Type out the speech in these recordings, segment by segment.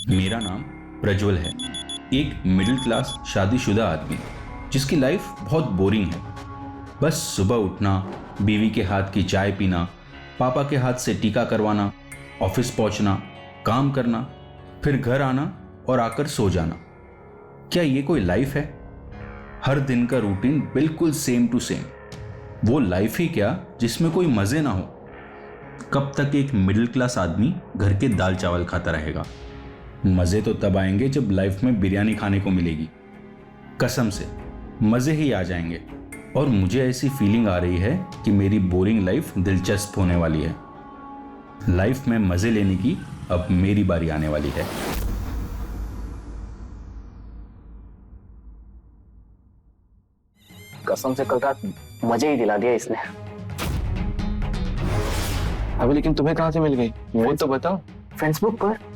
मेरा नाम प्रज्वल है। एक मिडिल क्लास शादीशुदा आदमी जिसकी लाइफ बहुत बोरिंग है। बस सुबह उठना, बीवी के हाथ की चाय पीना, पापा के हाथ से टीका करवाना, ऑफिस पहुंचना, काम करना, फिर घर आना और आकर सो जाना। क्या ये कोई लाइफ है? हर दिन का रूटीन बिल्कुल सेम टू सेम। वो लाइफ ही क्या जिसमें कोई मजे ना हो। कब तक एक मिडिल क्लास आदमी घर के दाल चावल खाता रहेगा? मजे तो तब आएंगे जब लाइफ में बिरयानी खाने को मिलेगी। कसम से मजे ही आ जाएंगे। और मुझे ऐसी फीलिंग आ रही है कि मेरी बोरिंग लाइफ दिलचस्प होने वाली है। लाइफ में मजे लेने की अब मेरी बारी आने वाली है। कसम से कल रात मजे ही दिला दिया इसने। अभी लेकिन तुम्हें कहाँ से मिल गई वो तो बताओ। फेसबुक पर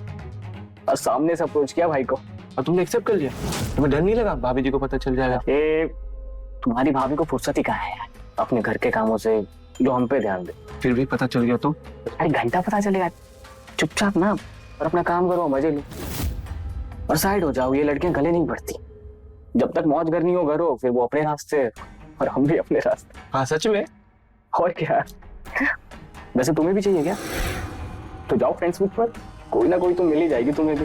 और सामने से अप्रोच किया भाई को। और तुमने एक्सेप्ट कर लिया? तुम्हें डर नहीं लगा भाभी जी को पता चल जाएगा? ए, तुम्हारी भाभी को फुर्सत ही कहाँ है यार अपने घर के कामों से, जो हम पे ध्यान दे। फिर भी पता चल गया तो? अरे घंटा पता चलेगा। चुपचाप ना और अपना काम करो, मजे लो और साइड हो जाओ। ये लड़कियां गले नहीं बढ़ती। जब तक मौज करनी हो करो, फिर वो अपने रास्ते और हम भी अपने रास्ते। हाँ सच में। और क्या, वैसे तुम्हें भी चाहिए क्या? तो जाओ फेसबुक पर, कोई ना कोई तो मिल ही जाएगी तुम्हें भी।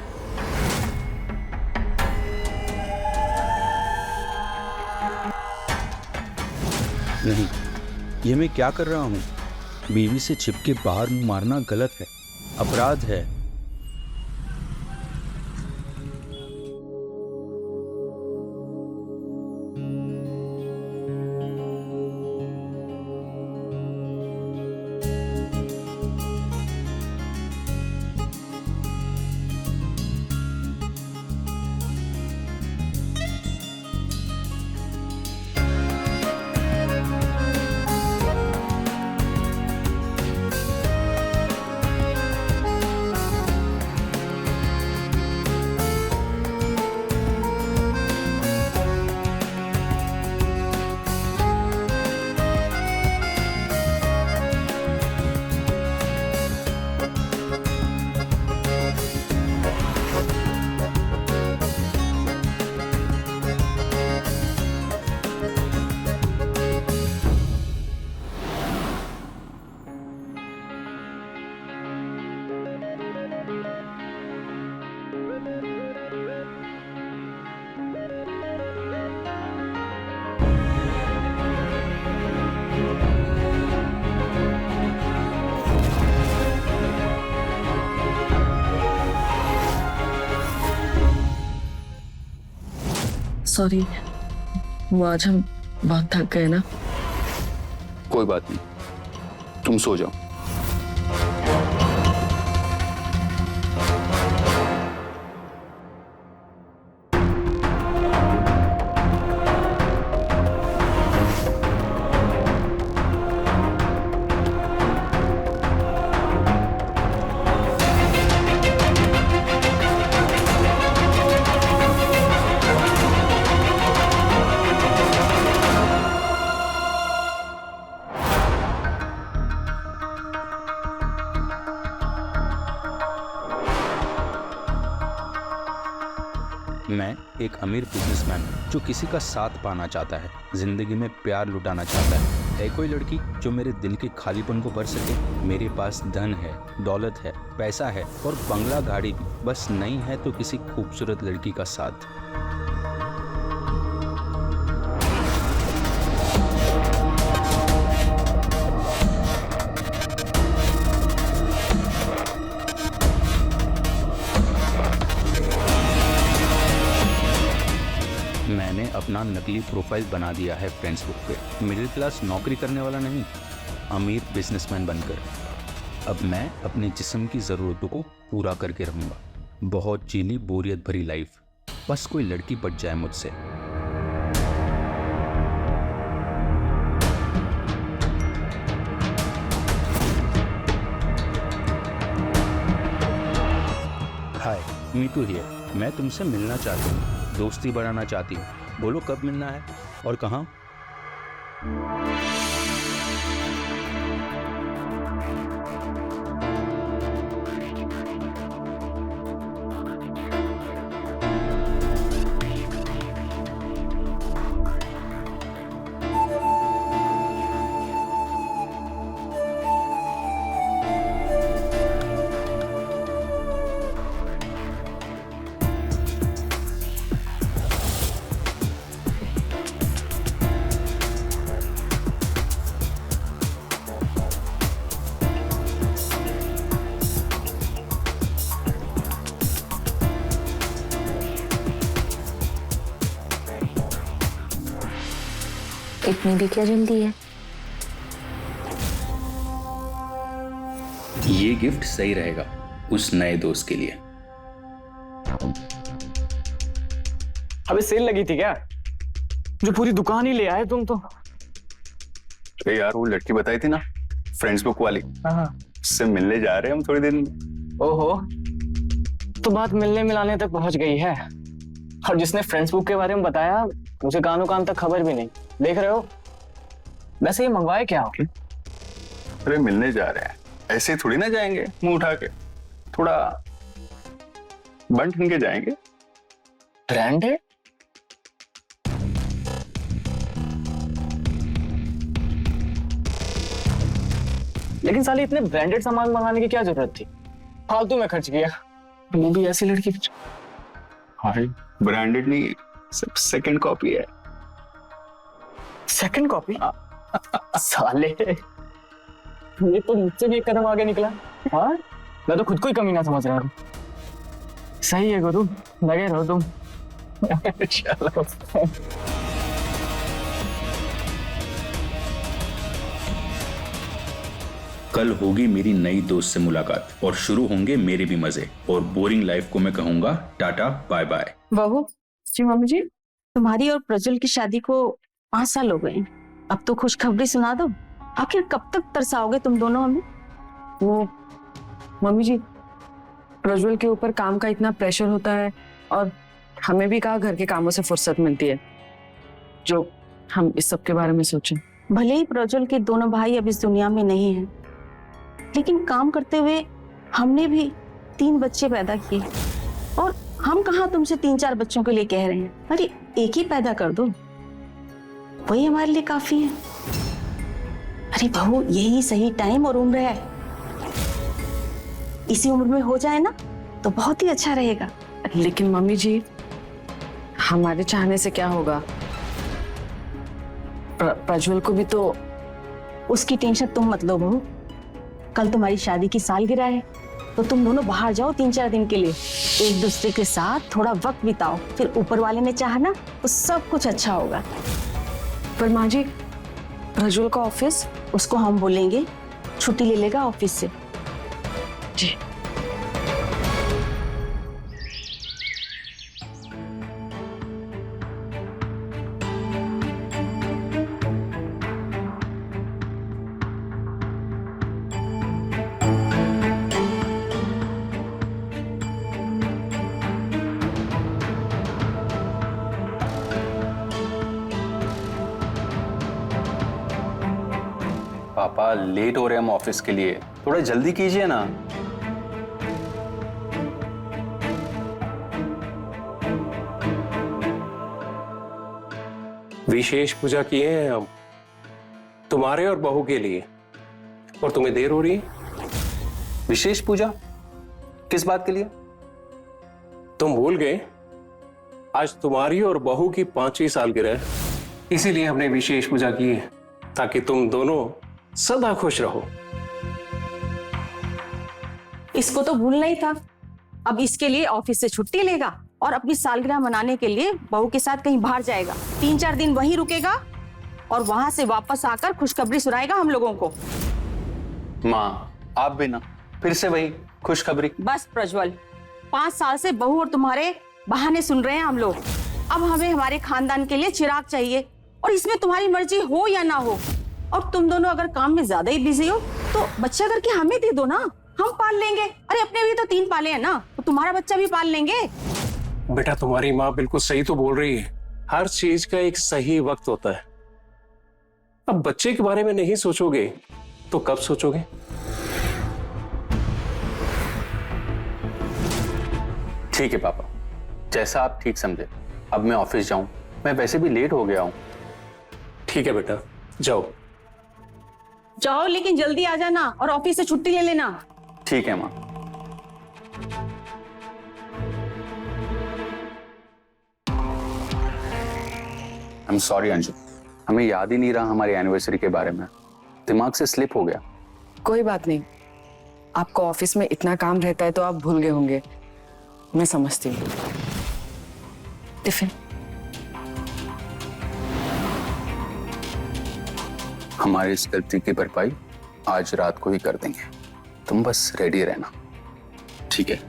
नहीं, ये मैं क्या कर रहा हूँ? बीवी से छिपके बाहर मुंह मारना गलत है, अपराध है। सॉरी, वो आज हम बहुत थक गए ना। कोई बात नहीं, तुम सो जाओ। मैं एक अमीर बिजनेसमैन हूँ जो किसी का साथ पाना चाहता है, जिंदगी में प्यार लुटाना चाहता है कोई लड़की जो मेरे दिल के खालीपन को भर सके? मेरे पास धन है, दौलत है, पैसा है और बंगला गाड़ी भी, बस नहीं है तो किसी खूबसूरत लड़की का साथ। मैंने अपना नकली प्रोफाइल बना दिया है फेसबुक पे, मिडिल क्लास नौकरी करने वाला नहीं, अमीर बिजनेसमैन बनकर। अब मैं अपने जिस्म की ज़रूरतों को पूरा करके रहूँगा। बहुत जीली बोरियत भरी लाइफ, बस कोई लड़की बच जाए मुझसे। हाय, मीटू हियर। मैं तुमसे मिलना चाहती हूँ, दोस्ती बढ़ाना चाहती हूँ। बोलो कब मिलना है और कहाँ? इतनी भी क्या जल्दी है? ये गिफ्ट सही रहेगा उस नए दोस्त के लिए। अबे सेल लगी थी क्या, जो पूरी दुकान ही ले आए तुम तो। अरे यार वो लड़की बताई थी ना, फ्रेंड्स बुक वाली, उससे मिलने जा रहे हैं हम थोड़ी दिन। ओहो, तो बात मिलने मिलाने तक पहुंच गई है। और जिसने फ्रेंड्स बुक के बारे में बताया, मुझे कानों कान तक खबर भी नहीं। देख रहे हो, वैसे ये मंगवाए क्या हो? अरे मिलने जा रहे हैं, ऐसे थोड़ी ना जाएंगे मुंह उठा के, थोड़ा बन ठन के जाएंगे। ब्रांडेड? लेकिन साले इतने ब्रांडेड सामान मंगाने की क्या जरूरत थी? फालतू में खर्च किया, वो भी ऐसी लड़की। हाय, ब्रांडेड नहीं, सब सेकंड कॉपी है। Second copy? साले, ये तो मुझसे भी एक कदम आगे निकला। हाँ, मैं तो खुद को ही कमीना समझ रहा हूँ। सही है गुरु, लगे रहो तुम। चलो। कल होगी मेरी नई दोस्त से मुलाकात और शुरू होंगे मेरे भी मजे, और बोरिंग लाइफ को मैं कहूंगा टाटा बाय बाय। बहू जी, मम्मी जी, तुम्हारी और प्रज्वल की शादी को 5 साल हो गए। अब तो खुशखबरी सुना दो। आखिर कब तक तरसाओगे तुम दोनों हमें? वो मम्मी जी, प्रज्वल के ऊपर काम का इतना प्रेशर होता है और हमें भी कहा घर के कामों से फुर्सत मिलती है जो हम इस सब के बारे में सोचें। भले ही प्रज्वल के दोनों भाई अब इस दुनिया में नहीं हैं, लेकिन काम करते हुए हमने भी 3 बच्चे पैदा किए। और हम कहाँ तुमसे 3-4 बच्चों के लिए कह रहे हैं। अरे एक ही पैदा कर दो, वही हमारे लिए काफी है। अरे बहू, यही सही टाइम और उम्र है। इसी उम्र में हो जाए ना तो बहुत ही अच्छा रहेगा। लेकिन मम्मी जी, हमारे चाहने से क्या होगा? प्रज्वल को भी तो। उसकी टेंशन तुम मत लो बहू। कल तुम्हारी शादी की सालगिरह है, तो तुम दोनों बाहर जाओ 3-4 दिन के लिए, एक दूसरे के साथ थोड़ा वक्त बिताओ। फिर ऊपर वाले ने चाहा ना तो सब कुछ अच्छा होगा। पर माँ जी, प्रज्वल का ऑफिस? उसको हम बोलेंगे छुट्टी ले लेगा ऑफिस से। जी। पापा लेट हो रहे हैं हम ऑफिस के लिए, थोड़ा जल्दी कीजिए ना। विशेष पूजा किए हैं हम तुम्हारे और बहू के लिए, और तुम्हें देर हो रही है। विशेष पूजा किस बात के लिए? तुम भूल गए, आज तुम्हारी और बहू की 5वीं सालगिरह है, इसीलिए हमने विशेष पूजा की है, ताकि तुम दोनों सदा खुश रहो। इसको तो भूलना ही था। अब इसके लिए ऑफिस से छुट्टी लेगा और अपनी सालगिरह मनाने के लिए बहू के साथ कहीं बाहर जाएगा। 3-4 दिन वहीं रुकेगा और वहां से वापस आकर खुशखबरी सुनाएगा हम लोगों को। माँ, आप भी ना फिर से वही खुशखबरी। बस प्रज्वल, 5 साल से बहू और तुम्हारे बहाने सुन रहे हैं हम लोग। अब हमें हमारे खानदान के लिए चिराग चाहिए, और इसमें तुम्हारी मर्जी हो या ना हो। और तुम दोनों अगर काम में ज्यादा ही बिजी हो तो बच्चा करके हमें दे दो ना, हम पाल लेंगे। अरे अपने भी तो 3 पाले हैं ना, तो तुम्हारा बच्चा भी पाल लेंगे। बेटा, तुम्हारी माँ बिल्कुल सही तो बोल रही है, हर चीज का एक सही वक्त होता है। अब बच्चे के बारे में नहीं सोचोगे तो कब सोचोगे? ठीक है पापा, जैसा आप ठीक समझे। अब मैं ऑफिस जाऊं, मैं वैसे भी लेट हो गया हूं। ठीक है बेटा, जाओ। जाओ, लेकिन जल्दी आ जाना और ऑफिस से छुट्टी ले लेना। ठीक है माँ। आई एम सॉरी अंजू, हमें याद ही नहीं रहा हमारी एनिवर्सरी के बारे में, दिमाग से स्लिप हो गया। कोई बात नहीं, आपको ऑफिस में इतना काम रहता है तो आप भूल गए होंगे, मैं समझती हूँ। टिफिन। हमारी इस गलती की भरपाई आज रात को ही कर देंगे। तुम बस रेडी रहना, ठीक है?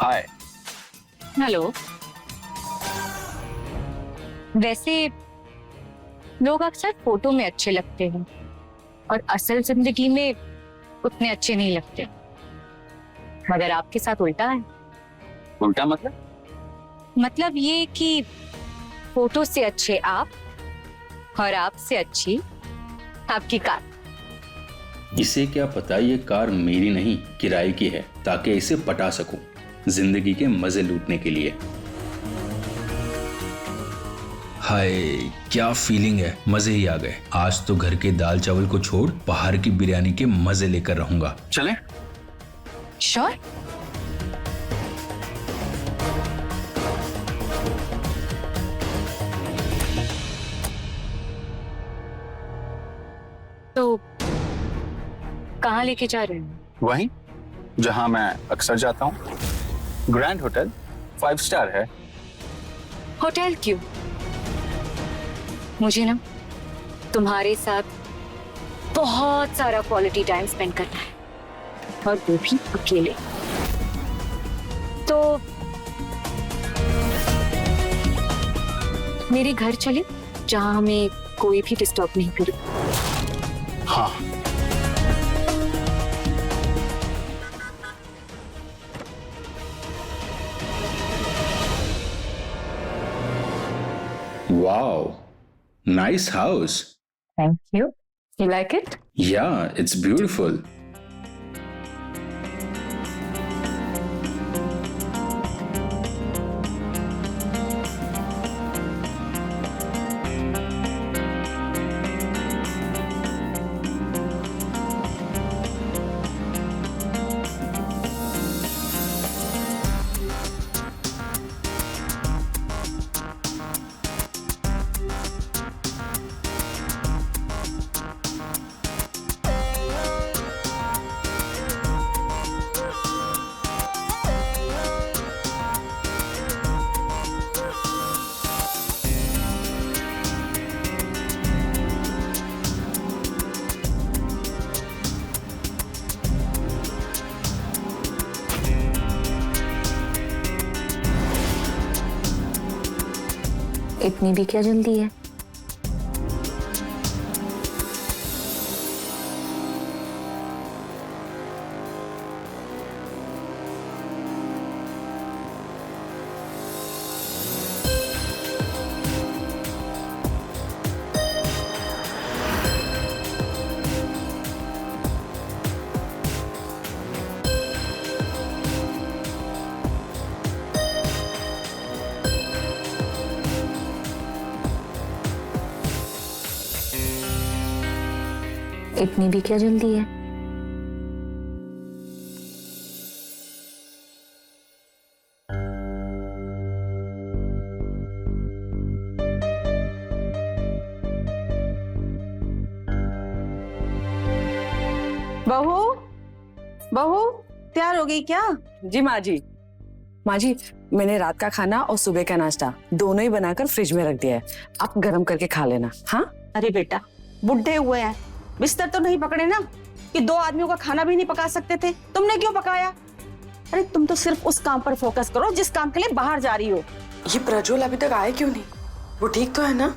हाय। हेलो। वैसे लोग अक्सर फोटो में अच्छे लगते हैं और असल जिंदगी में उतने अच्छे नहीं लगते, मगर आपके साथ उल्टा है। उल्टा मतलब? मतलब ये कि फोटो से अच्छे आप और आपसे अच्छी आपकी कार। इसे क्या पता ये कार मेरी नहीं किराए की है, ताकि इसे पटा सकूं जिंदगी के मजे लूटने के लिए। हाय क्या फीलिंग है, मजे ही आ गए। आज तो घर के दाल चावल को छोड़ बाहर की बिरयानी के मजे लेकर रहूंगा। चलें? श्योर। तो कहाँ लेके जा रहे हैं? वहीं जहां मैं अक्सर जाता हूँ, ग्रैंड होटल, 5 स्टार है। होटल क्यों? मुझे ना तुम्हारे साथ बहुत सारा क्वालिटी टाइम स्पेंड करना है, और वो भी अकेले। तो मेरे घर चले जहां हमें कोई भी डिस्टर्ब नहीं करे। हाँ। Wow, nice house. Thank you. You like it? Yeah, it's beautiful. इतनी भी क्या जल्दी है? इतनी भी क्या जल्दी है? बहू, बहू तैयार हो गई क्या? जी माँ जी। माँ जी, मैंने रात का खाना और सुबह का नाश्ता दोनों ही बनाकर फ्रिज में रख दिया है, आप गर्म करके खा लेना। हाँ? अरे बेटा, बुढ़े हुए हैं, बिस्तर तो नहीं पकड़े ना कि 2 आदमियों का खाना भी नहीं पका सकते थे? तुमने क्यों पकाया? अरे तुम तो सिर्फ उस काम पर फोकस करो जिस काम के लिए बाहर जा रही हो। ये प्रज्वल अभी तक आए क्यों नहीं? वो ठीक तो है ना?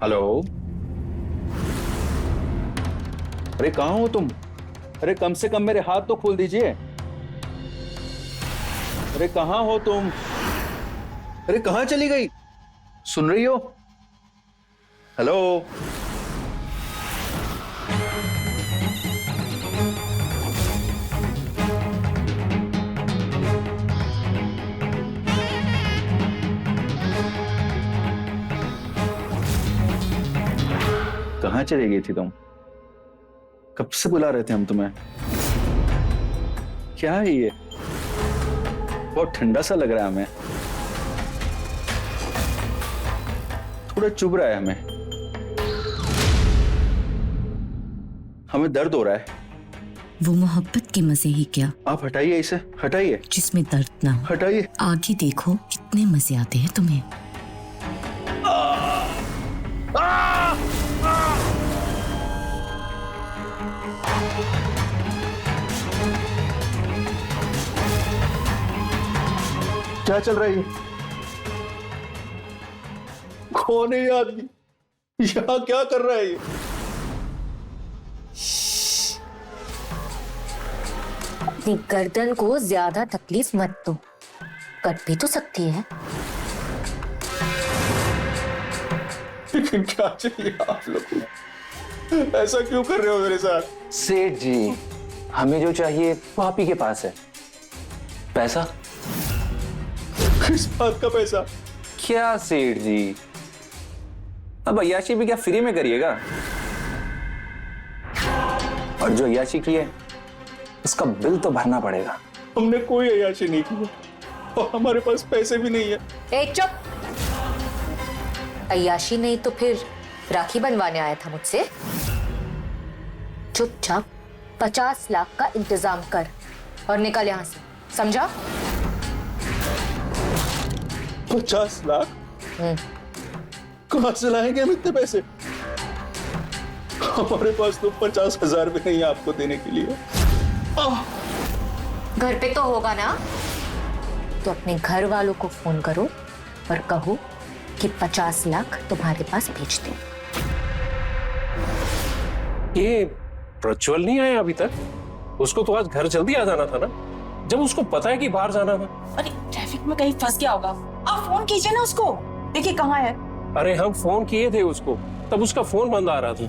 हेलो, अरे कहाँ हो तुम? अरे कम से कम मेरे हाथ तो खोल दीजिए। अरे कहाँ हो तुम? अरे कहाँ चली गई? सुन रही हो? हेलो, कहाँ चली गई थी तुम? कब से बुला रहे थे हम तुम्हें। क्या है ये? बहुत ठंडा सा लग रहा है हमें, थोड़ा चुभ रहा है हमें दर्द हो रहा है। वो मोहब्बत के मजे ही क्या, आप हटाइए इसे, हटाइए, जिसमें दर्द ना हो। हटाइए। आगे देखो कितने मजे आते हैं तुम्हें। क्या चल रहा है ये? कौन है ये आदमी? यहाँ क्या कर रहा है ये? अपनी गर्दन को ज्यादा तकलीफ मत दो, कट भी तो सकती है। लेकिन क्या चाहिए आप लोग को? ऐसा क्यों कर रहे हो मेरे साथ? सेठ जी, हमें जो चाहिए वो आप ही के पास है। पैसा? किस बात का पैसा? क्या सेठ जी, अब अय्याशी भी क्या फ्री में करिएगा? और जो अय्याशी की है उसका बिल तो भरना पड़ेगा। हमने कोई अय्याशी नहीं की और हमारे पास पैसे भी नहीं है। ए चुप! अय्याशी नहीं तो फिर राखी बनवाने आया था मुझसे? चुपचाप 50 लाख का इंतजाम कर और निकल यहां से, समझा? 50 लाख? कहां से लाएंगे हम इतने पैसे? हमारे पास तो 50,000 भी नहीं है आपको देने के लिए। घर पे तो होगा ना, तो अपने घर वालों को फोन करो और कहो कि 50 लाख तुम्हारे पास भेज दे। ये प्रज्वल नहीं आया अभी तक? उसको तो आज घर जल्दी आ जाना था ना, जब उसको पता है कि बाहर जाना था। अरे ट्रैफिक में कहीं फंस गया होगा, आप फोन कीजिए ना उसको, देखिए कहाँ है। अरे हम फोन किए थे उसको, तब उसका फोन बंद आ रहा था।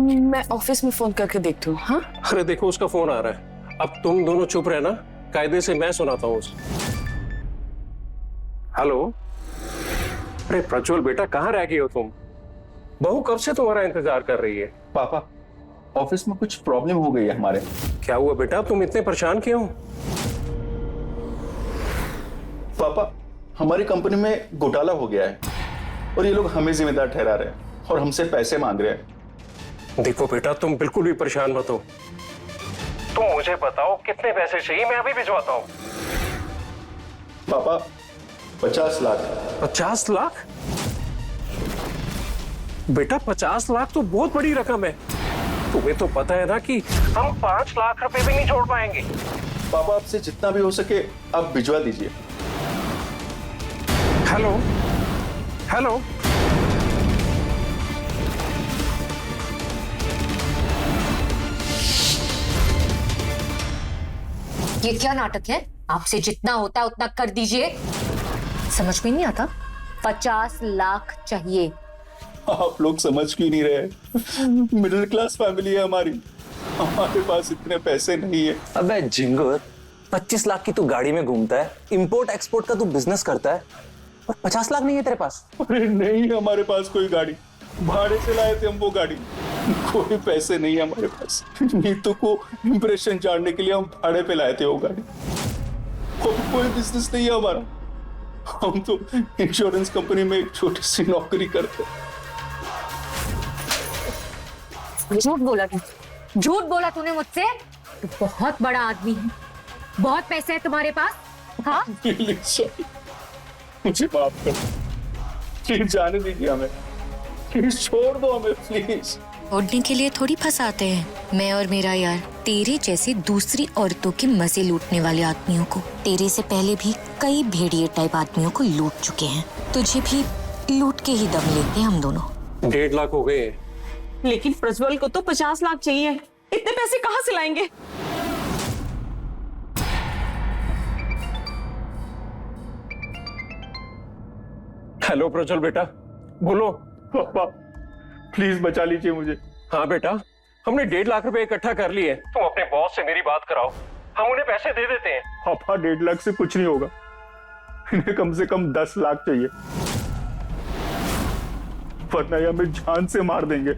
मैं ऑफिस में फोन करके देखती हूँ। हाँ, अरे देखो उसका फोन आ रहा है। अब तुम दोनों चुप रहना, कायदे से मैं सुनाता हूँ उसे। हेलो, अरे प्रज्वल बेटा कहाँ रह गए हो तुम? बहू कब से तुम्हारा इंतजार कर रही है। पापा, ऑफिस में कुछ प्रॉब्लम हो गई है हमारे। क्या हुआ बेटा, तुम इतने परेशान क्यों हो? पापा, हमारी कंपनी में घोटाला हो गया है और ये लोग हमें जिम्मेदार ठहरा रहे हैं और हमसे पैसे मांग रहे हैं। देखो बेटा, तुम बिल्कुल भी परेशान मत हो, तुम मुझे बताओ कितने पैसे चाहिए, मैं अभी भिजवाता हूँ। पापा, 50 लाख। 50 लाख? बेटा 50 लाख तो बहुत बड़ी रकम है। तुम्हें तो पता है ना कि हम 5 लाख रुपए भी नहीं जोड़ पाएंगे। पापा, आपसे जितना भी हो सके आप भिजवा दीजिए। हेलो हेलो, ये क्या नाटक है? आपसे जितना होता है उतना कर दीजिए। समझ में नहीं आता? 50 लाख चाहिए। आप लोग समझ क्यों नहीं रहे? मिडिल क्लास फैमिली है हमारी, हमारे पास इतने पैसे नहीं है। अबे झिंगुर, 25 लाख की तू गाड़ी में घूमता है, इंपोर्ट एक्सपोर्ट का तू बिजनेस करता है और 50 लाख नहीं है तेरे पास? अरे नहीं, हमारे पास कोई गाड़ी, भाड़े से लाए थे हम वो गाड़ी। कोई पैसे नहीं है हमारे पास। नीतू को इंप्रेशन जानने के लिए हम भाड़े पे लाए थे वो गाड़ी। और कोई बिजनेस नहीं है हमारा, हम तो इंश्योरेंस कंपनी में एक छोटी सी नौकरी करते। झूठ बोला तू, झूठ बोला तूने मुझसे। तू बहुत बड़ा आदमी है, बहुत पैसे है तुम्हारे पास। हाँ, मुझे माफ कर, प्लीज जाने दीजिए हमें, प्लीज छोड़ दो हमें प्लीज। छोड़ने के लिए थोड़ी फंसाते हैं। मैं और मेरा यार तेरे जैसी दूसरी औरतों के मजे लूटने वाले आदमियों को, तेरे से पहले भी कई भेड़िए टाइप आदमियों को लूट चुके हैं। तुझे भी लूट के ही दम लेते हैं हम दोनों। 1.5 लाख हो गए। लेकिन प्रज्वल को तो 50 लाख चाहिए, इतने पैसे कहाँ से लाएंगे? हेलो प्रज्वल बेटा, बोलो। पापा प्लीज बचा लीजिए मुझे। हाँ बेटा, हमने 1.5 लाख रुपए इकट्ठा कर लिए। तुम अपने बॉस से मेरी बात कराओ, हम उन्हें पैसे दे देते हैं। पापा 1.5 लाख से कुछ नहीं होगा, इन्हें कम से कम 10 लाख चाहिए, वरना ये हमें जान से मार देंगे।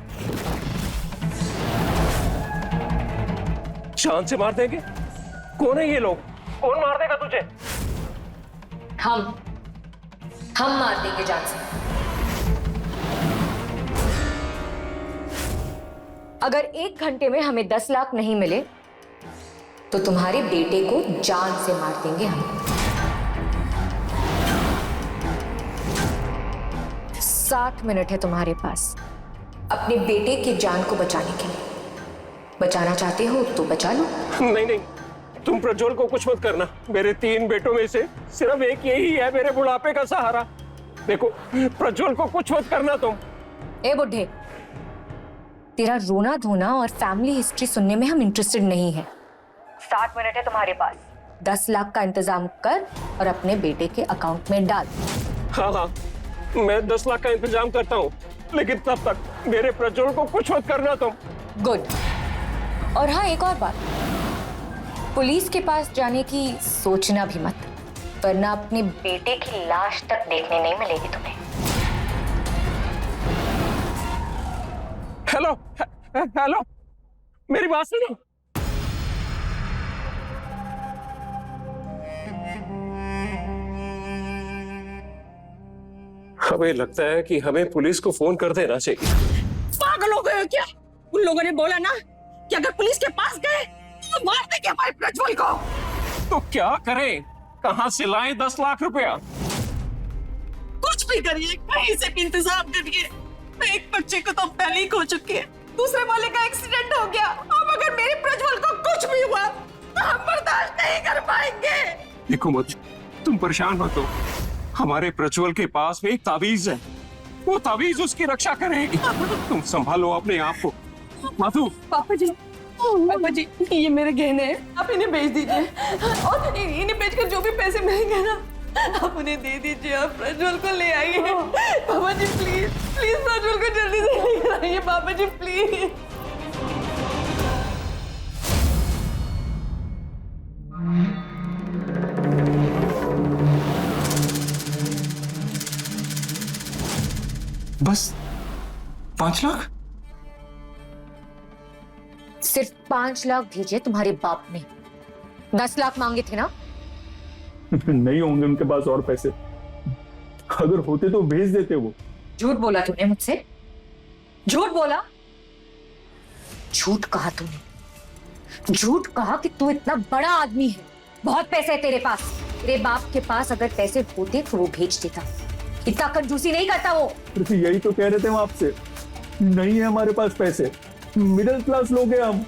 जान से मार देंगे? कौन है ये लोग? कौन मार देगा तुझे? हम मार देंगे जान से। अगर 1 घंटे में हमें 10 लाख नहीं मिले तो तुम्हारे बेटे को जान से मार देंगे हम। 7 मिनट है तुम्हारे पास अपने बेटे की जान को बचाने के लिए। बचाना चाहते हो तो बचा लो। नहीं नहीं, तुम प्रज्वल को कुछ मत करना। मेरे 3 बेटों में से सिर्फ एक यही है मेरे बुढ़ापे का सहारा। देखो, प्रज्वल को कुछ मत करना तुम। ए बुढ़े, तेरा रोना धोना और फैमिली हिस्ट्री सुनने में हम इंटरेस्टेड नहीं है। 7 मिनट है तुम्हारे पास, 10 लाख का इंतजाम कर और अपने बेटे के अकाउंट में डाल। हाँ हाँ, मैं 10 लाख का इंतजाम करता हूँ, लेकिन तब तक मेरे प्रज्वल को कुछ मत करना तुम। गुड। और हाँ, एक और बात, पुलिस के पास जाने की सोचना भी मत, वरना अपने बेटे की लाश तक देखने नहीं मिलेगी तुम्हें। हेलो हेलो, मेरी बात सुनो। हमें लगता है कि हमें पुलिस को फोन कर देना चाहिए। पागल हो गए हो क्या? उन लोगों ने बोला ना कि अगर पुलिस के पास गए तो मार देंगे हमारे प्रज्वल को। तो क्या करें? कहां से लाएं 10 लाख रुपया? कुछ भी करिए, कहीं से भी इंतजाम करिए। एक बच्चे को तो पहले ही खो चुके हैं, दूसरे वाले का एक्सीडेंट हो गया। अब अगर मेरे प्रज्वल को कुछ भी हुआ तो हम बर्दाश्त नहीं कर पाएंगे। देखो मत, तुम परेशान मत हो। हमारे प्रज्वल के पास एक ताबीज है, वो ताबीज उसकी रक्षा करेगी। तुम संभालो अपने आप को। मधु। पापा जी, ये मेरे गहने हैं, आप इन्हें बेच दीजिए और इन्हें बेचकर जो भी पैसे मिलेंगे ना आप उन्हें दे दीजिए। आप प्रज्वल को ले आइए। पापा जी प्लीज प्लीज प्रज्वल को जल्दी से लेकर आइए। पापा जी प्लीज। बस 5 लाख? सिर्फ 5 लाख भेजे तुम्हारे बाप ने, 10 लाख मांगे थे ना? नहीं होंगे उनके पास और पैसे, अगर होते तो भेज देते वो। झूठ बोला तूने मुझसे, झूठ बोला। झूठ कहा तूने, झूठ कहा कि तू इतना बड़ा आदमी है, बहुत पैसे है तेरे पास। तेरे बाप के पास अगर पैसे होते तो वो भेज देता, इतना कंजूसी नहीं करता वो। यही तो कह रहे थे हम आपसे, नहीं है हमारे पास पैसे, मिडिल क्लास लोग हैं हम।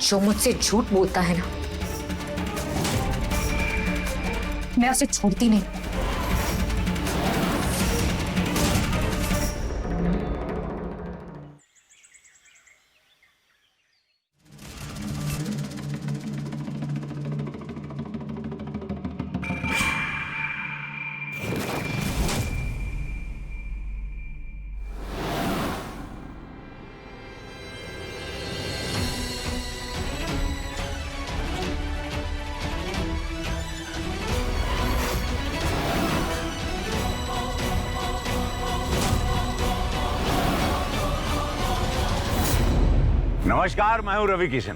जो मुझसे झूठ बोलता है ना, मैं उसे छोड़ती नहीं। नमस्कार, मैं हूं रवि किशन।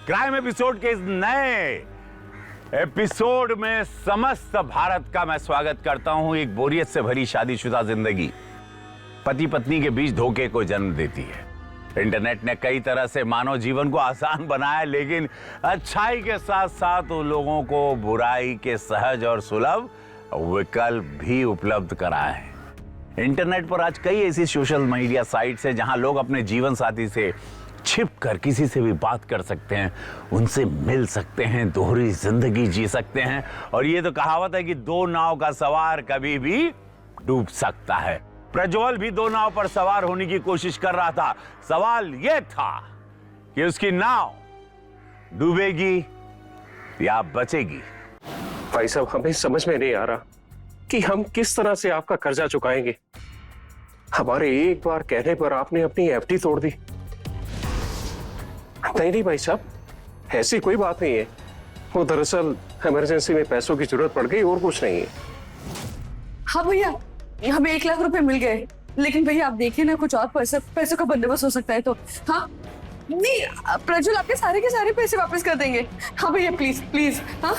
क्राइम एपिसोड के इस नए एपिसोड में समस्त भारत का मैं स्वागत करता हूं। एक बोरियत से भरी शादीशुदा जिंदगी पति पत्नी के बीच धोखे को जन्म देती है। इंटरनेट ने कई तरह से मानव जीवन को आसान बनाया, लेकिन अच्छाई के साथ साथ उन लोगों को बुराई के सहज और सुलभ विकल्प भी उपलब्ध कराए हैं। इंटरनेट पर आज कई ऐसी सोशल मीडिया साइट्स हैं जहां लोग अपने जीवन साथी से छिप कर किसी से भी बात कर सकते हैं, उनसे मिल सकते हैं, दोहरी जिंदगी जी सकते हैं। और ये तो कहावत है कि 2 नाव का सवार कभी भी डूब सकता है। प्रज्वल भी दो नाव पर सवार होने की कोशिश कर रहा था। सवाल यह था कि उसकी नाव डूबेगी या बचेगी। भाई साहब, हमें समझ में नहीं आ रहा कि हम किस तरह से आपका कर्जा चुकाएंगे। हमारे एक बार कहने पर आपने अपनी एफडी तोड़ दी। नहीं भाई साहब, ऐसी कोई बात नहीं है। वो दरअसल इमरजेंसी में पैसों की जरूरत पड़ गई और कुछ नहीं है। हाँ भैया, हमें 1 लाख रुपए मिल गए, लेकिन भैया आप देखिए ना, कुछ और पैसों का बंदोबस्त हो सकता है तो। हाँ नहीं, प्रज्वल आपके सारे के सारे पैसे वापस कर देंगे। हाँ भैया, प्लीज प्लीज। हाँ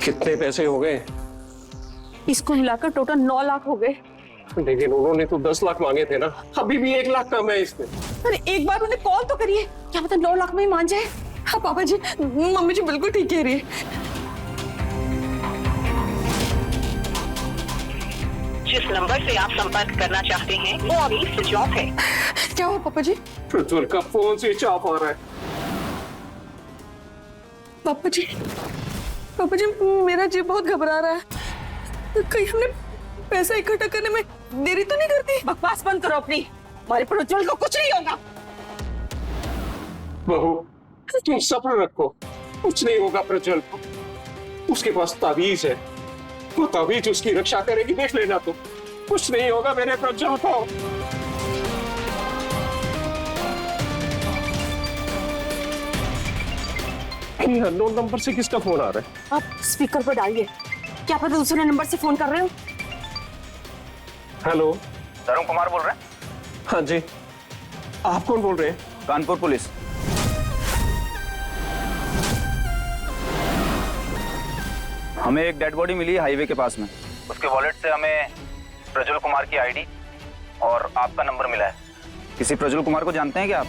कितने पैसे हो गए? इसको मिलाकर टोटल 9 लाख हो गए। लेकिन उन्होंने तो 10 लाख मांगे थे ना, अभी भी 1 लाख कम है इसमें। अरे एक बार उन्हें कॉल तो करिए, क्या पता 9 लाख में ही मान जाए। हाँ पापा जी, मम्मी जी बिल्कुल ठीक कह रही है। जिस नंबर से आप संपर्क करना चाहते हैं वो अभी स्विच ऑफ है। क्या हुआ पापा जी? प्रज्वल का फोन स्विच ऑफ आ रहा है। पापा जी मेरा जी बहुत घबरा रहा है। कहीं हमने पैसा इकट्ठा करने में देरी तो नहीं करती? बकवास बंद करो अपनी, हमारे प्रज्वल को कुछ नहीं होगा। बहू, तुम सब्र रखो, कुछ नहीं होगा प्रज्वल को। उसके पास ताबीज है, वो ताबीज उसकी रक्षा करेगी, देख लेना तुम। कुछ नहीं होगा मेरे प्रज्वल को। अननोन नंबर से किसका फोन आ रहा है? आप स्पीकर पर डालिए, क्या पता दूसरे नंबर से फोन कर रहे हो। हेलो, तरुण कुमार बोल रहे हैं? हाँ जी, आप कौन बोल रहे हैं? कानपुर पुलिस। हमें एक डेड बॉडी मिली है हाईवे के पास में। उसके वॉलेट से हमें प्रज्वल कुमार की आईडी और आपका नंबर मिला है। किसी प्रज्वल कुमार को जानते हैं क्या आप?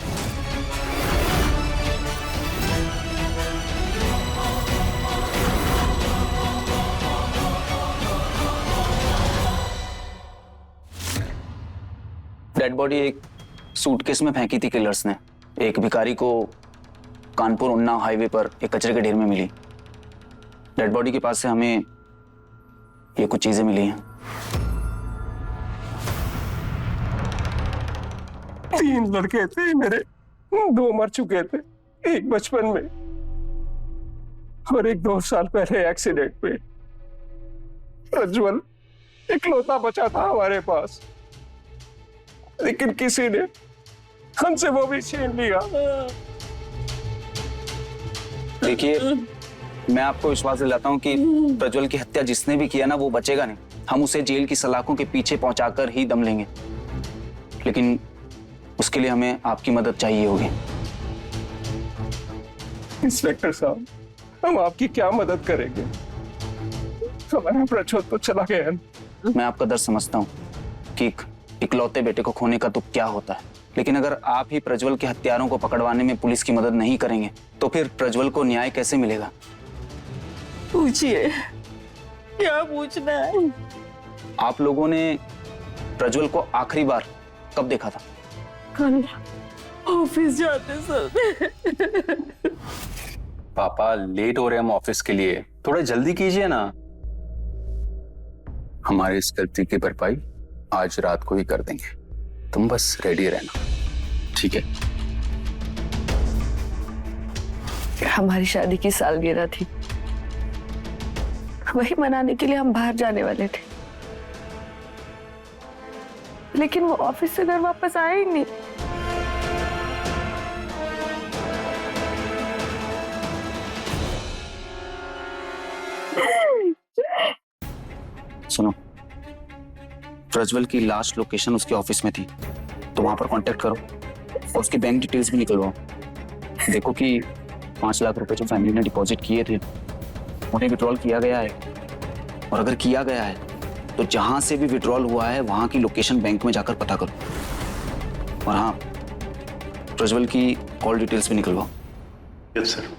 डेड बॉडी एक सूटकेस में फेंकी थी किलर्स ने। एक भिखारी को कानपुर उन्नाव हाईवे पर एक कचरे के ढेर में मिली। डेड बॉडी के पास से हमें ये कुछ चीजें मिली हैं। 3 लड़के थे मेरे, 2 मर चुके थे, एक बचपन में और एक 2 साल पहले एक्सीडेंट में। प्रज्वल इकलौता बचा था हमारे पास, लेकिन किसी ने हमसे वो भी छीन लिया। देखिए, मैं आपको विश्वास दिलाता हूं कि प्रज्वल की हत्या जिसने भी किया ना, वो बचेगा नहीं। हम उसे जेल की सलाखों के पीछे पहुंचाकर ही दम लेंगे, लेकिन उसके लिए हमें आपकी मदद चाहिए होगी। इंस्पेक्टर साहब, हम आपकी क्या मदद करेंगे? हमारा प्रज्वल तो चला गया। मैं आपका दर्द समझता हूँ कि इकलौते बेटे को खोने का दुख क्या होता है, लेकिन अगर आप ही प्रज्वल के हत्यारों को पकड़वाने में पुलिस की मदद नहीं करेंगे तो फिर प्रज्वल को न्याय कैसे मिलेगा? पूछिए, क्या पूछना है? आप लोगों ने प्रज्वल को आखिरी बार कब देखा था? कल ऑफिस जाते समय। पापा लेट हो रहे हैं हम ऑफिस के लिए, थोड़ा जल्दी कीजिए ना। हमारी इस गलती की भरपाई आज रात को ही कर देंगे, तुम बस रेडी रहना, ठीक है? हमारी शादी की सालगिरह थी, वही मनाने के लिए हम बाहर जाने वाले थे, लेकिन वो ऑफिस से घर वापस आए ही नहीं। सुनो, प्रज्वल की लास्ट लोकेशन उसके ऑफिस में थी, तो वहां पर कांटेक्ट करो और उसकी बैंक डिटेल्स भी निकलवाओ। देखो कि 5 लाख रुपए जो फैमिली ने डिपॉजिट किए थे उन्हें विड्रॉल किया गया है, और अगर किया गया है तो जहां से भी विड्रॉल हुआ है वहां की लोकेशन बैंक में जाकर पता करो। और हाँ, प्रज्वल की कॉल डिटेल्स भी निकलवाओ। Yes sir.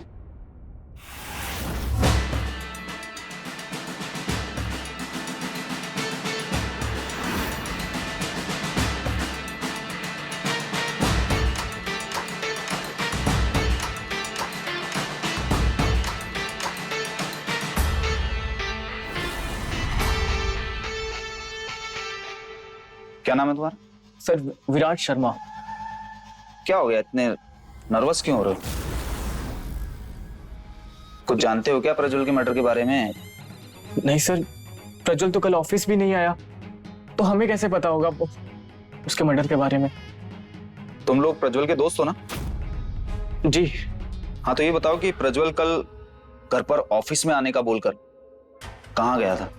क्या नाम है तुम्हारा? सर विराट शर्मा। क्या हो गया, इतने नर्वस क्यों हो रहे हो? कुछ जानते हो क्या प्रज्वल के मर्डर के बारे में? नहीं सर, प्रज्वल तो कल ऑफिस भी नहीं आया, तो हमें कैसे पता होगा उसके मर्डर के बारे में? तुम लोग प्रज्वल के दोस्त हो ना? जी। हाँ, तो ये बताओ कि प्रज्वल कल घर पर ऑफिस में आने का बोलकर कहाँ गया था?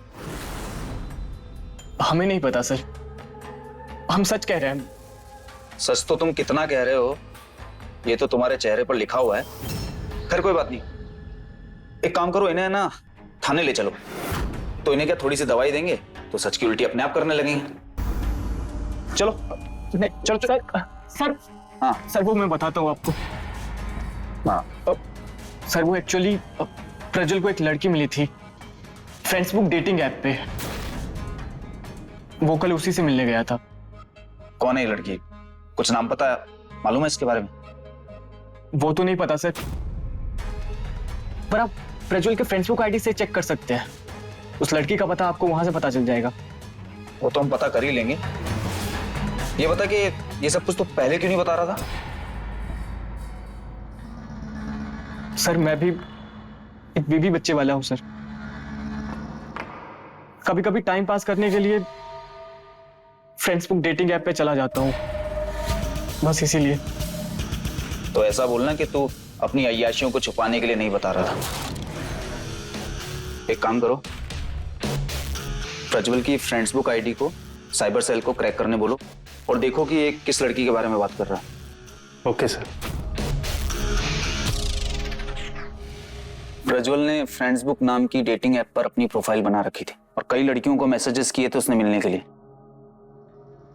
हमें नहीं पता सर, हम सच कह रहे हैं। सच तो तुम कितना कह रहे हो ये तो तुम्हारे चेहरे पर लिखा हुआ है। खैर कोई बात नहीं, एक काम करो, इन्हें ना थाने ले चलो, तो इन्हें क्या थोड़ी सी दवाई देंगे तो सच की उल्टी अपने आप करने लगेंगे। चलो नहीं चलो सर। सर हाँ सर, वो मैं बताता हूँ आपको। हाँ सर वो एक्चुअली प्रज्वल को एक लड़की मिली थी फेसबुक डेटिंग ऐप पे, वो कल उसी से मिलने गया था। कौन है ये लड़की? कुछ नाम पता है, मालूम है इसके बारे में? वो तो नहीं पता सर, पर आप प्रज्वल के फेसबुक आईडी से चेक कर सकते हैं, उस लड़की का पता आपको वहां से पता चल जाएगा। वो तो हम पता कर ही लेंगे। ये बता कि ये सब कुछ तो पहले क्यों नहीं बता रहा था? सर मैं भी एक बीवी बच्चे वाला हूं सर, कभी कभी टाइम पास करने के लिए फेसबुक डेटिंग ऐप पे चला जाता हूं, बस इसीलिए। तो ऐसा बोलना कि तू अपनी अय्याशियों को छुपाने के लिए नहीं बता रहा था। एक काम करो, प्रज्वल की फेसबुक आईडी को साइबर सेल को क्रैक करने बोलो और देखो कि ये किस लड़की के बारे में बात कर रहा है। Okay sir. प्रज्वल ने फेसबुक नाम की डेटिंग ऐप पर अपनी प्रोफाइल बना रखी थी और कई लड़कियों को मैसेजेस किए थे उसने मिलने के लिए।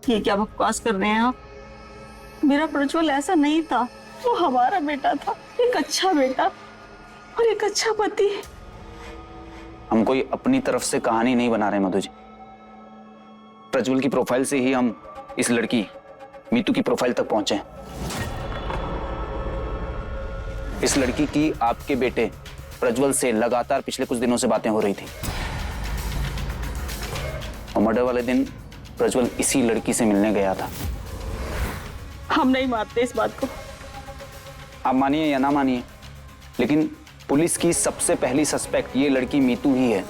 ये क्या बकवास कर रहे हैं आप? मेरा प्रज्वल ऐसा नहीं था, वो हमारा बेटा था, एक अच्छा बेटा और एक अच्छा पति। हम कोई अपनी तरफ से कहानी नहीं बना रहे मधु जी, प्रज्वल की प्रोफाइल से ही हम इस लड़की मीतू की प्रोफाइल तक पहुंचे। इस लड़की की आपके बेटे प्रज्वल से लगातार पिछले कुछ दिनों से बातें हो रही थी और मर्डर वाले दिन प्रज्वल इसी लड़की से मिलने गया था। हम नहीं मानते इस बात को। आप मानिए या ना मानिए, लेकिन पुलिस की सबसे पहली सस्पेक्ट ये लड़की मीतू ही है।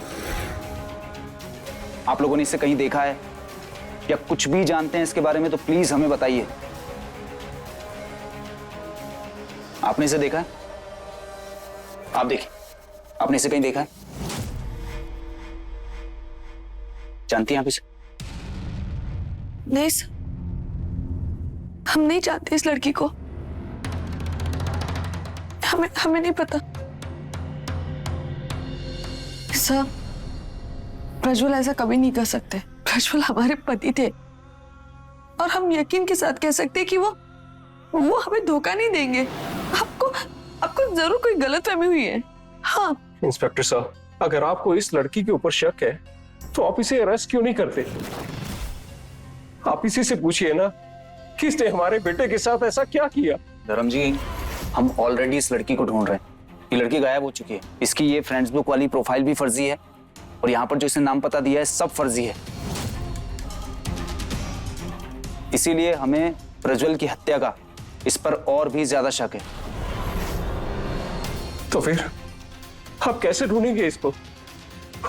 आप लोगों ने इसे कहीं देखा है या कुछ भी जानते हैं इसके बारे में तो प्लीज हमें बताइए। आपने इसे देखा है? आप देखिए, आपने इसे कहीं देखा है? जानती हैं आप इसे? नहीं सर, हम नहीं जानते इस लड़की को, हमें नहीं पता सर। प्रज्वल ऐसा कभी नहीं कर सकते, प्रज्वल हमारे पति थे और हम यकीन के साथ कह सकते हैं कि वो हमें धोखा नहीं देंगे। आपको जरूर कोई गलतफहमी हुई है। हाँ इंस्पेक्टर साहब, अगर आपको इस लड़की के ऊपर शक है तो आप इसे अरेस्ट क्यों नहीं करते? आप इसी से पूछिए ना कि इसने हमारे बेटे के साथ ऐसा क्या किया। धर्म जी, हम ऑलरेडी इस लड़की को ढूंढ रहे हैं। ये लड़की गायब हो चुकी है, इसकी ये फेसबुक वाली प्रोफाइल भी फर्जी है और यहाँ पर जो इसने नाम पता दिया है सब फर्जी है। इसीलिए हमें प्रज्वल की हत्या का इस पर और भी ज्यादा शक है। तो फिर आप कैसे ढूंढेंगे इसको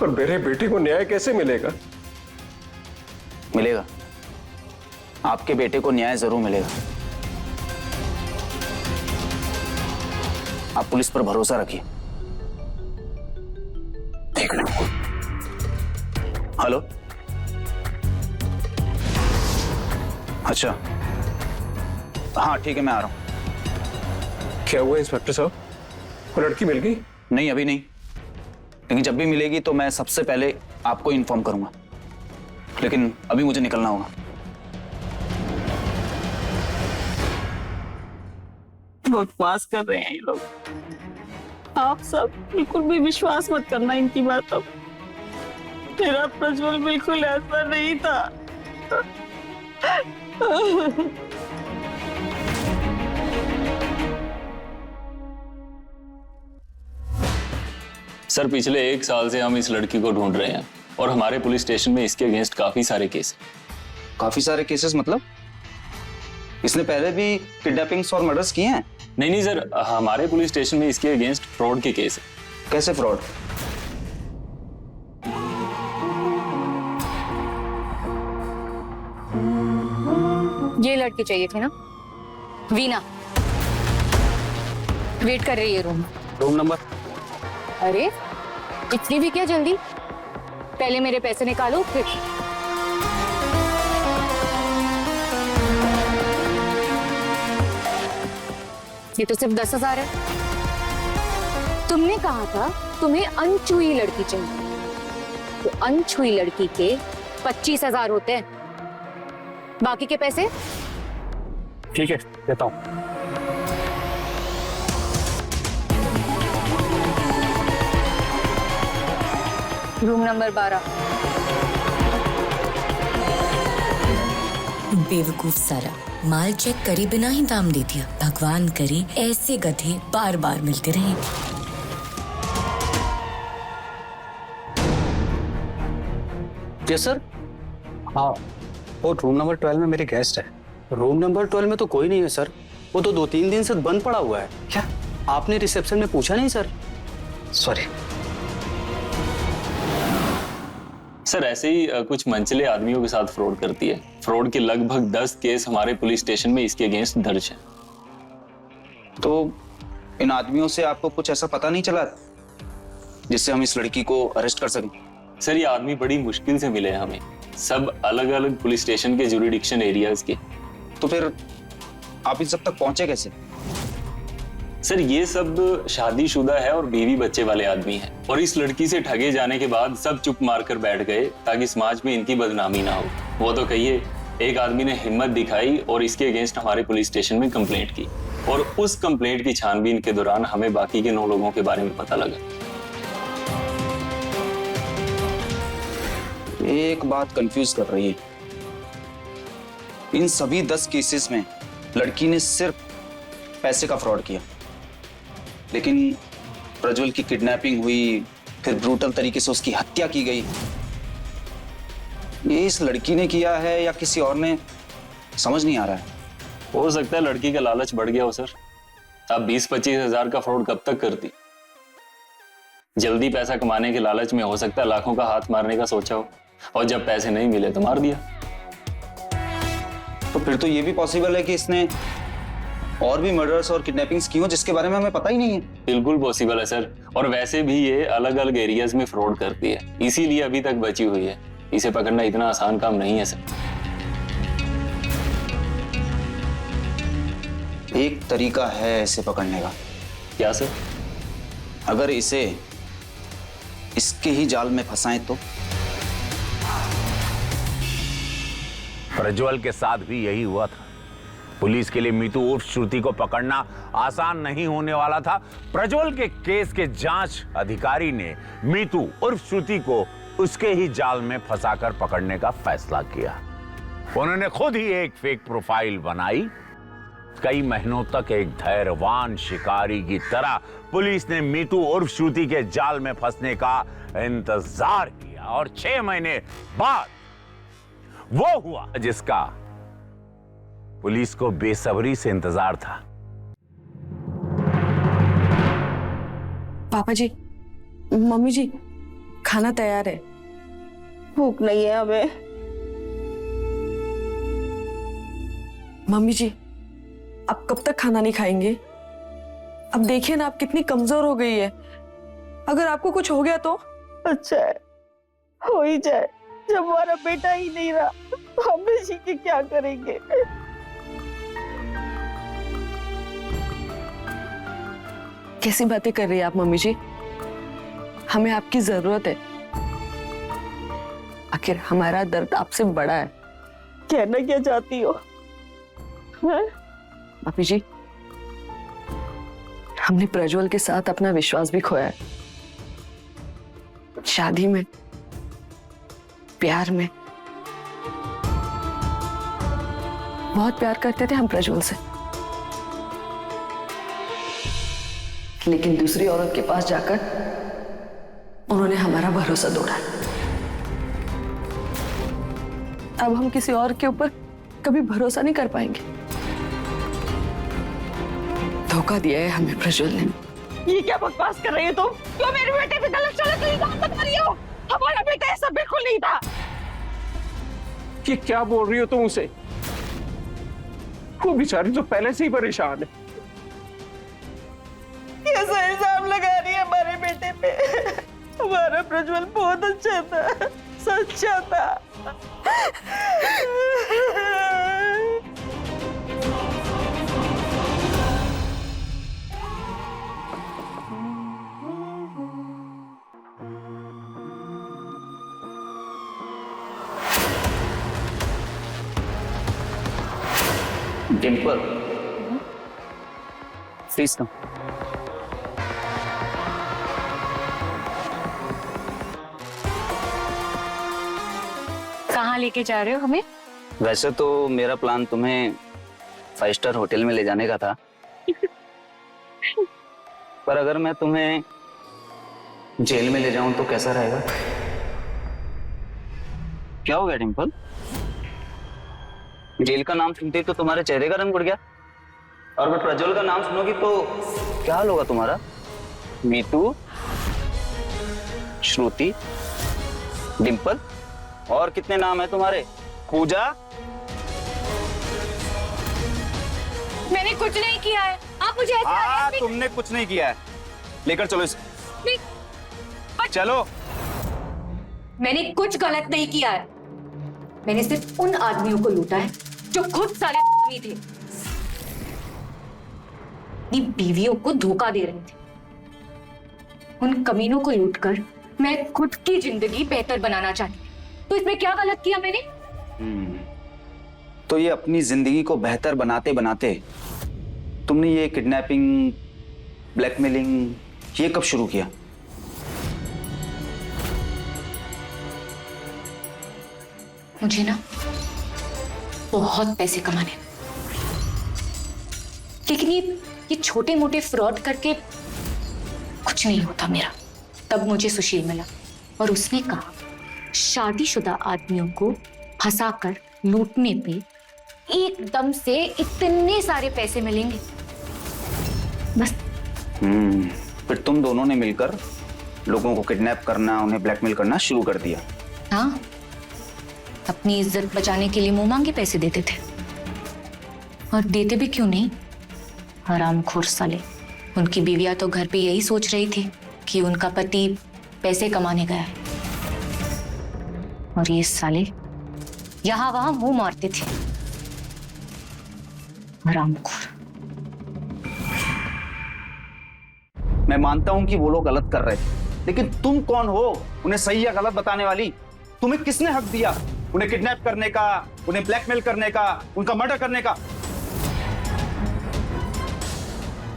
और मेरे बेटे को न्याय कैसे मिलेगा? मिलेगा, आपके बेटे को न्याय जरूर मिलेगा। आप पुलिस पर भरोसा रखिए। एक मिनट। हेलो, अच्छा हाँ ठीक है, मैं आ रहा हूं। क्या हुआ इंस्पेक्टर साहब, वो लड़की मिल गई? नहीं अभी नहीं, लेकिन जब भी मिलेगी तो मैं सबसे पहले आपको इन्फॉर्म करूंगा, लेकिन अभी मुझे निकलना होगा। बकवास कर रहे हैं ये लोग। आप सब बिल्कुल भी विश्वास मत करना इनकी बातों। तेरा प्रज्वल बिल्कुल ऐसा नहीं था। सर पिछले 1 साल से हम इस लड़की को ढूंढ रहे हैं और हमारे पुलिस स्टेशन में इसके अगेंस्ट काफी सारे केस हैं। काफी सारे केसेस मतलब? इसने पहले भी किडनैपिंग्स और मर्डर्स किए हैं? नहीं सर, हमारे पुलिस स्टेशन में इसके अगेंस्ट फ्रॉड के केस है। कैसे फ्रॉड? ये लड़की चाहिए थी ना, वीना। वेट कर रही है रूम नंबर? अरे इतनी भी क्या जल्दी, पहले मेरे पैसे निकालो फिर। ये तो सिर्फ 10,000 है। तुमने कहा था तुम्हें अनछुई लड़की चाहिए, तो अनछुई लड़की के 25,000 होते हैं, बाकी के पैसे ठीक है, देता हूँ। Room number 12। बेवकूफ सारा, माल चेक करे बिना ही दाम दे दिया। भगवान करे ऐसे गधे बार बार मिलते रहे। Yes sir. हाँ, वो रूम नंबर 12 में मेरे गेस्ट है। रूम नंबर 12 में तो कोई नहीं है सर, वो तो 2-3 दिन से बंद पड़ा हुआ है। क्या आपने रिसेप्शन में पूछा नहीं सर? सॉरी सर, ऐसे ही कुछ मनचले आदमियों के साथ फ्रॉड करती है। फ्रॉड के लगभग 10 केस हमारे पुलिस स्टेशन में इसके अगेंस्ट दर्ज है। तो इन आदमियों से आपको कुछ ऐसा पता नहीं चला जिससे हम इस लड़की को अरेस्ट कर सकें? सर, ये आदमी बड़ी मुश्किल से मिले हैं हमें, सब अलग अलग पुलिस स्टेशन के जुरिडिक्शन एरियाज के। तो फिर आप इन सब तक पहुंचे कैसे? सर, ये सब शादीशुदा है और बीवी बच्चे वाले आदमी हैं, और इस लड़की से ठगे जाने के बाद सब चुप मारकर बैठ गए ताकि समाज में इनकी बदनामी ना हो। वो तो कहिए, एक आदमी ने हिम्मत दिखाई और इसके अगेंस्ट हमारे पुलिस स्टेशन में कंप्लेंट की, और उस कंप्लेंट की छानबीन के दौरान हमें बाकी के 9 लोगों के बारे में पता लगा। एक बात कंफ्यूज कर रही है। इन सभी 10 केसेस में लड़की ने सिर्फ पैसे का फ्रॉड किया, लेकिन प्रज्वल की किडनैपिंग हुई, फिर ब्रूटल तरीके से उसकी हत्या की गई। ये इस लड़की ने किया है या किसी और ने, समझ नहीं आ रहा है। हो सकता है लड़की का लालच बढ़ गया हो सर। अब 20-25 हजार का फ्रॉड कब तक करती? जल्दी पैसा कमाने के लालच में हो सकता है लाखों का हाथ मारने का सोचा हो, और जब पैसे नहीं मिले तो मार दिया। तो फिर तो ये भी पॉसिबल है कि इसने और भी मर्डर्स और किडनैपिंग्स की हो जिसके बारे में हमें पता ही नहीं है। बिल्कुल पॉसिबल है सर, और वैसे भी ये अलग अलग एरियाज में फ्रॉड करती है, इसीलिए अभी तक बची हुई है। इसे पकड़ना इतना आसान काम नहीं है सर। एक तरीका है इसे पकड़ने का। क्या सर? अगर इसे इसके ही जाल में फंसाएं तो? प्रज्वल के साथ भी यही हुआ था। पुलिस के लिए मीतू उर्फ श्रुति को पकड़ना आसान नहीं होने वाला था। प्रज्वल के केस के जांच अधिकारी ने मीतू उर्फ श्रुति को उसके ही जाल में फंसाकर पकड़ने का फैसला किया। उन्होंने खुद ही एक फेक प्रोफाइल बनाई। कई महीनों तक एक धैर्यवान शिकारी की तरह पुलिस ने मीतू उर्फ श्रुति के जाल में फंसने का इंतजार किया, और 6 महीने बाद वो हुआ जिसका पुलिस को बेसब्री से इंतजार था। पापा जी, मम्मी जी, खाना तैयार है। भूख नहीं है हमें। मम्मी जी, आप कब तक खाना नहीं खाएंगे? अब देखिए ना, आप कितनी कमजोर हो गई है। अगर आपको कुछ हो गया तो? अच्छा है, हो ही जाए। जब हमारा बेटा ही नहीं रहा तो हम भी जी के क्या करेंगे? कैसी बातें कर रही है आप मम्मी जी? हमें आपकी जरूरत है। आखिर हमारा दर्द आपसे बड़ा है। कहना क्या चाहती हो? मम्मी जी, हमने प्रज्वल के साथ अपना विश्वास भी खोया है। शादी में, प्यार में बहुत प्यार करते थे हम प्रज्वल से, लेकिन दूसरी औरत के पास जाकर उन्होंने हमारा भरोसा तोड़ा। अब हम किसी और के ऊपर कभी भरोसा नहीं कर पाएंगे। धोखा दिया है हमें प्रज्वल ने। ये क्या बकवास कर रही हो तुम? क्यों मेरे बेटे पे गलत चलत इल्जाम लगा रही हो? हमारा बेटा ऐसा बिल्कुल नहीं था। ये क्या बोल रही हो तुम उसे? वो बेचारी तो पहले से ही परेशान है। कैसा इल्जाम लगा रही है हमारे बेटे पे? हमारा प्रज्वल बहुत अच्छा था, सच्चा था। Dimple, please come. कहाँ लेके जा रहे हो हमें? वैसे तो मेरा प्लान तुम्हें 5 स्टार होटल में ले जाने का था, पर अगर मैं तुम्हें जेल में ले जाऊं तो कैसा रहेगा? क्या हो गया डिम्पल? जेल का नाम सुनते ही तो तुम्हारे चेहरे का रंग उड़ गया, और मैं प्रज्वल का नाम सुनोगी तो क्या हाल होगा तुम्हारा? मीतू, श्रुति, डिम्पल, और कितने नाम है तुम्हारे? पूजा। मैंने कुछ नहीं किया है, आप मुझे ऐसे हाँ, तुमने कुछ नहीं किया है। लेकर चलो इसे। चलो। मैंने कुछ गलत नहीं किया है। मैंने सिर्फ उन आदमियों को लूटा है जो खुद साले आदमी थे, अपनी बीवियों को धोखा दे रहे थे। उन कमीनों को लूटकर मैं खुद की जिंदगी बेहतर बनाना चाहती थी, तो इसमें क्या गलत किया मैंने? तो ये अपनी जिंदगी को बेहतर बनाते बनाते तुमने ये किडनैपिंग, ब्लैकमेलिंग ये कब शुरू किया? मुझे ना बहुत पैसे कमाने, लेकिन ये छोटे मोटे फ्रॉड करके कुछ नहीं होता मेरा। तब मुझे सुशील मिला और उसने कहा शादीशुदा आदमियों को फंसाकर लूटने पे एकदम से इतने सारे पैसे मिलेंगे। बस फिर तुम दोनों ने मिलकर लोगों को किडनैप करना, उन्हें ब्लैकमेल करना शुरू कर दिया। हाँ, अपनी इज्जत बचाने के लिए मुंह मांगे पैसे देते थे, और देते भी क्यों नहीं, हरामखोर साले। उनकी बीवियां तो घर पे यही सोच रही थी कि उनका पति पैसे कमाने गया है, और ये साले यहां वहां मुंह मारते थे। हरामखोर। मैं मानता हूं कि वो लोग गलत कर रहे थे, लेकिन तुम कौन हो उन्हें सही या गलत बताने वाली? तुम्हें किसने हक दिया उन्हें किडनैप करने का, उन्हें ब्लैकमेल करने का, उनका मर्डर करने का?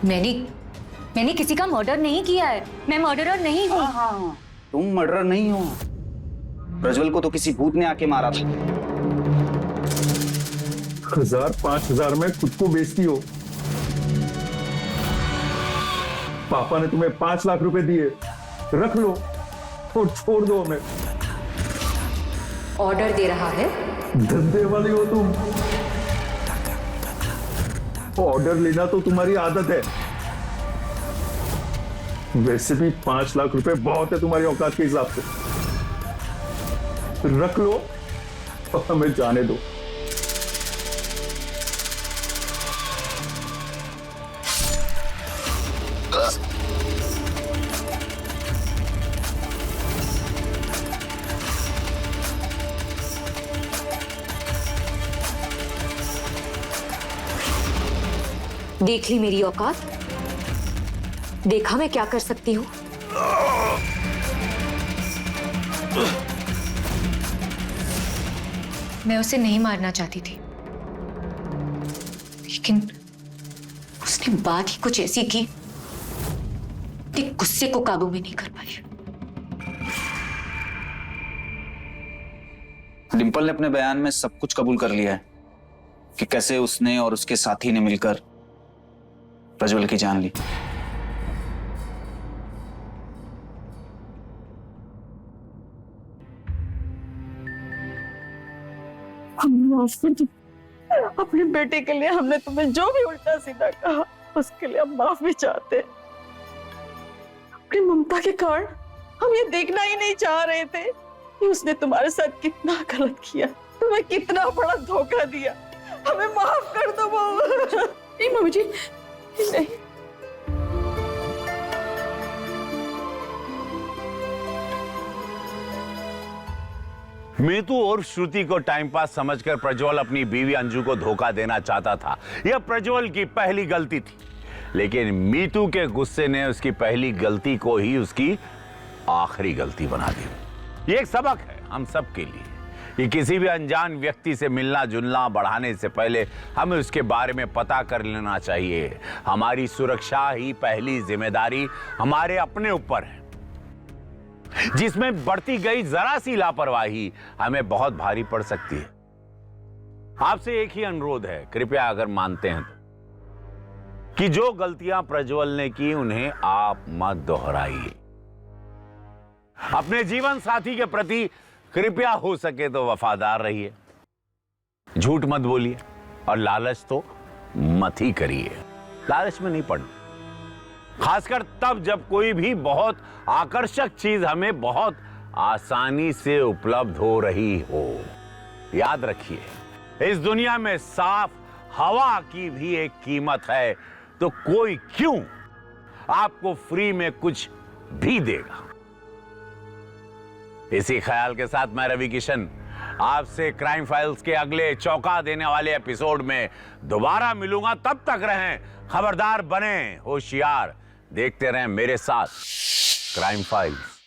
मैंने किसी का मर्डर नहीं किया है। मैं मर्डरर नहीं हूँ। हाँ, तुम मर्डरर नहीं हो। प्रज्वल को तो किसी भूत ने आके मारा था। 1000-5000 में खुद को बेचती हो। पापा ने तुम्हें 5 लाख रुपए दिए, रख लो और छोड़ दो हमें। ऑर्डर दे रहा है? धंधे वाली हो तुम। ऑर्डर लेना तो तुम्हारी आदत है। वैसे भी 5 लाख रुपए बहुत है तुम्हारी औकात के हिसाब से। रख लो और हमें जाने दो। देख ली मेरी औकात? देखा मैं क्या कर सकती हूँ? मैं उसे नहीं मारना चाहती थी, लेकिन उसने बात ही कुछ ऐसी की कि गुस्से को काबू में नहीं कर पाई। डिंपल ने अपने बयान में सब कुछ कबूल कर लिया है कि कैसे उसने और उसके साथी ने मिलकर प्रज्वल की जान ली। माफ कर दो। अपने बेटे के लिए हमने तुम्हें जो भी उल्टा सीधा कहा उसके लिए हम माफी चाहते हैं। अपनी ममता के कारण हम ये देखना ही नहीं चाह रहे थे कि उसने तुम्हारे साथ कितना गलत किया, तुम्हें कितना बड़ा धोखा दिया। हमें माफ कर दो बहू। नहीं मम्मी जी, नहीं। मीतू और श्रुति को टाइम पास समझकर प्रज्वल अपनी बीवी अंजू को धोखा देना चाहता था। यह प्रज्वल की पहली गलती थी, लेकिन मीतू के गुस्से ने उसकी पहली गलती को ही उसकी आखिरी गलती बना दी। ये एक सबक है हम सब के लिए कि किसी भी अनजान व्यक्ति से मिलना जुलना बढ़ाने से पहले हमें उसके बारे में पता कर लेना चाहिए। हमारी सुरक्षा ही पहली जिम्मेदारी हमारे अपने ऊपर है, जिसमें बढ़ती गई जरा सी लापरवाही हमें बहुत भारी पड़ सकती है। आपसे एक ही अनुरोध है, कृपया अगर मानते हैं कि जो गलतियां प्रज्वल ने की उन्हें आप मत दोहराइए। अपने जीवन साथी के प्रति कृपया हो सके तो वफादार रहिए, झूठ मत बोलिए और लालच तो मत ही करिए। लालच में नहीं पड़ना, खासकर तब जब कोई भी बहुत आकर्षक चीज हमें बहुत आसानी से उपलब्ध हो रही हो। याद रखिए, इस दुनिया में साफ हवा की भी एक कीमत है, तो कोई क्यों आपको फ्री में कुछ भी देगा। इसी ख्याल के साथ मैं रवि किशन आपसे क्राइम फाइल्स के अगले चौंका देने वाले एपिसोड में दोबारा मिलूंगा। तब तक रहें खबरदार, बने होशियार, देखते रहें मेरे साथ क्राइम फाइल्स।